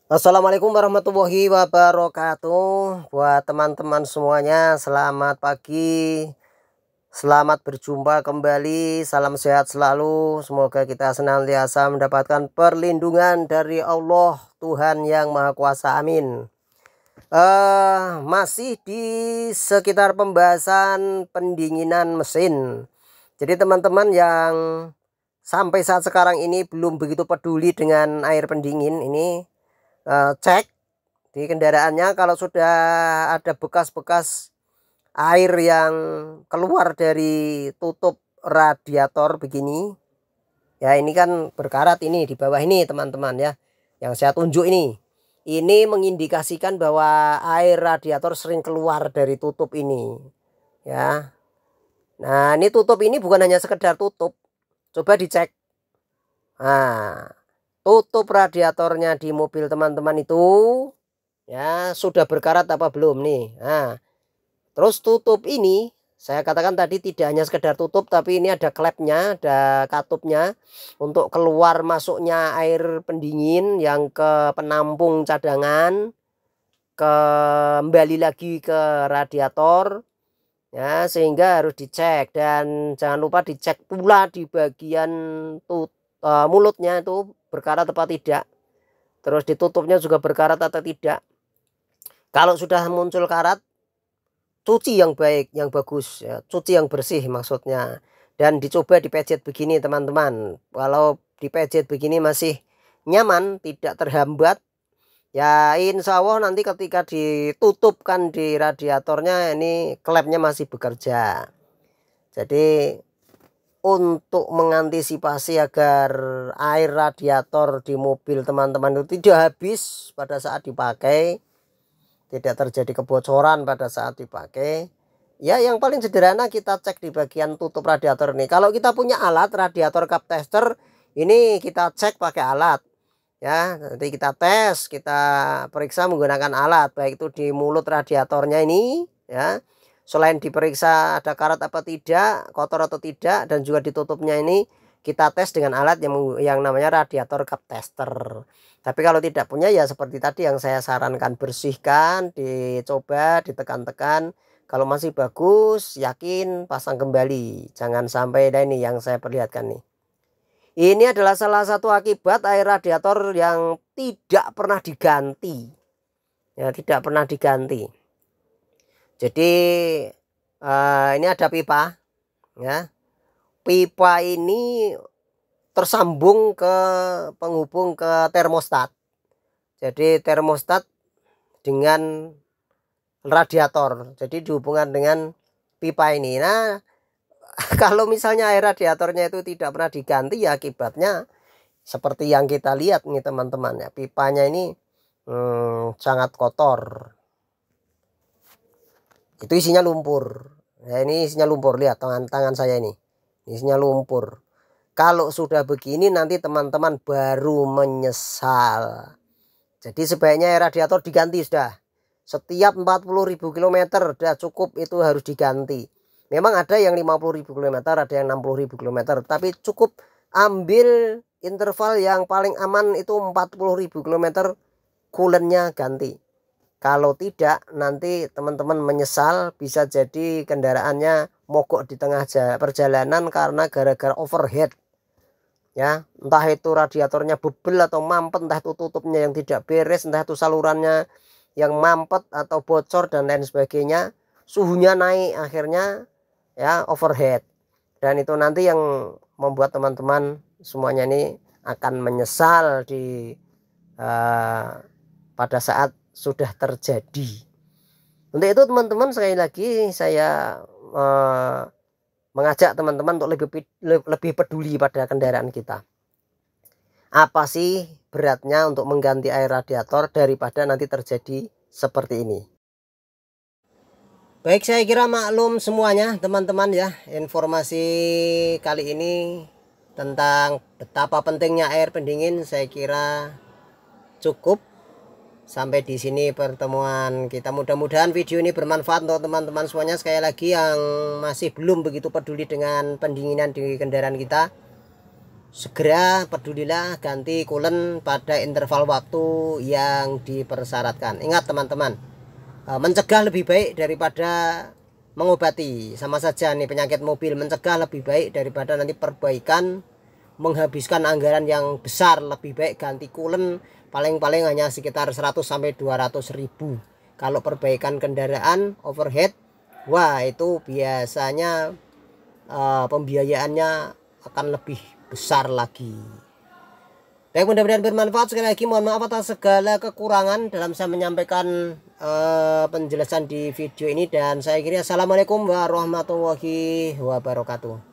Assalamualaikum warahmatullahi wabarakatuh. Buat teman-teman semuanya, selamat pagi, selamat berjumpa kembali. Salam sehat selalu. Semoga kita senantiasa mendapatkan perlindungan dari Allah Tuhan yang Maha Kuasa. Amin. Masih di sekitar pembahasan pendinginan mesin. Jadi teman-teman yang sampai saat sekarang ini belum begitu peduli dengan air pendingin ini, cek di kendaraannya kalau sudah ada bekas-bekas air yang keluar dari tutup radiator begini ya, ini kan berkarat ini di bawah ini teman-teman ya, yang saya tunjuk ini mengindikasikan bahwa air radiator sering keluar dari tutup ini ya. Nah, ini tutup ini bukan hanya sekedar tutup, coba dicek. Nah, tutup radiatornya di mobil teman-teman itu ya sudah berkarat apa belum nih. Nah, terus tutup ini saya katakan tadi tidak hanya sekedar tutup, tapi ini ada klepnya, ada katupnya untuk keluar masuknya air pendingin yang ke penampung cadangan, kembali lagi ke radiator ya, sehingga harus dicek. Dan jangan lupa dicek pula di bagian mulutnya itu berkarat apa tidak, terus ditutupnya juga berkarat atau tidak. Kalau sudah muncul karat, cuci yang baik, yang bagus ya, cuci yang bersih maksudnya, dan dicoba dipejet begini teman-teman. Kalau dipejet begini masih nyaman, tidak terhambat ya, insya Allah nanti ketika ditutupkan di radiatornya ini klepnya masih bekerja. Jadi untuk mengantisipasi agar air radiator di mobil teman-teman itu tidak habis pada saat dipakai, tidak terjadi kebocoran pada saat dipakai ya, yang paling sederhana kita cek di bagian tutup radiator ini. Kalau kita punya alat radiator cup tester, ini kita cek pakai alat ya, nanti kita tes, kita periksa menggunakan alat, baik itu di mulut radiatornya ini ya, selain diperiksa ada karat apa tidak, kotor atau tidak, dan juga ditutupnya ini kita tes dengan alat yang namanya radiator cup tester. Tapi kalau tidak punya ya seperti tadi yang saya sarankan, bersihkan, dicoba, ditekan-tekan. Kalau masih bagus, yakin, pasang kembali. Jangan sampai ada ini yang saya perlihatkan nih. Ini adalah salah satu akibat air radiator yang tidak pernah diganti. Ya, tidak pernah diganti. Jadi ini ada pipa ya. Pipa ini tersambung ke penghubung ke termostat. Jadi termostat dengan radiator. Jadi dihubungkan dengan pipa ini. Nah, kalau misalnya air radiatornya itu tidak pernah diganti ya akibatnya seperti yang kita lihat nih teman-teman ya. Pipanya ini sangat kotor. Itu isinya lumpur. Nah, ini isinya lumpur, lihat tangan saya ini. Isinya lumpur. Kalau sudah begini nanti teman-teman baru menyesal. Jadi sebaiknya air radiator diganti sudah. Setiap 40.000 km sudah cukup, itu harus diganti. Memang ada yang 50.000 km, ada yang 60.000 km, tapi cukup ambil interval yang paling aman itu 40.000 km, coolant-nya ganti. Kalau tidak nanti teman-teman menyesal, bisa jadi kendaraannya mogok di tengah perjalanan karena gara-gara overheat ya, entah itu radiatornya bebel atau mampet, entah itu tutupnya yang tidak beres, entah itu salurannya yang mampet atau bocor dan lain sebagainya, suhunya naik akhirnya ya overheat, dan itu nanti yang membuat teman-teman semuanya ini akan menyesal pada saat sudah terjadi. Untuk itu teman-teman, sekali lagi saya mengajak teman-teman untuk lebih peduli pada kendaraan kita. Apa sih beratnya untuk mengganti air radiator daripada nanti terjadi seperti ini. Baik, saya kira maklum semuanya teman-teman ya, informasi kali ini tentang betapa pentingnya air pendingin saya kira cukup. Sampai di sini pertemuan kita. Mudah-mudahan video ini bermanfaat untuk teman-teman semuanya. Sekali lagi yang masih belum begitu peduli dengan pendinginan di kendaraan kita, segera pedulilah ganti coolant pada interval waktu yang dipersyaratkan. Ingat teman-teman, mencegah lebih baik daripada mengobati. Sama saja nih, penyakit mobil, mencegah lebih baik daripada nanti perbaikan, menghabiskan anggaran yang besar. Lebih baik ganti coolant paling-paling hanya sekitar 100 sampai 200 ribu. Kalau perbaikan kendaraan overhead, wah itu biasanya pembiayaannya akan lebih besar lagi. Baik, mudah-mudahan bermanfaat. Sekali lagi mohon maaf atas segala kekurangan dalam saya menyampaikan penjelasan di video ini, dan saya kira assalamualaikum warahmatullahi wabarakatuh.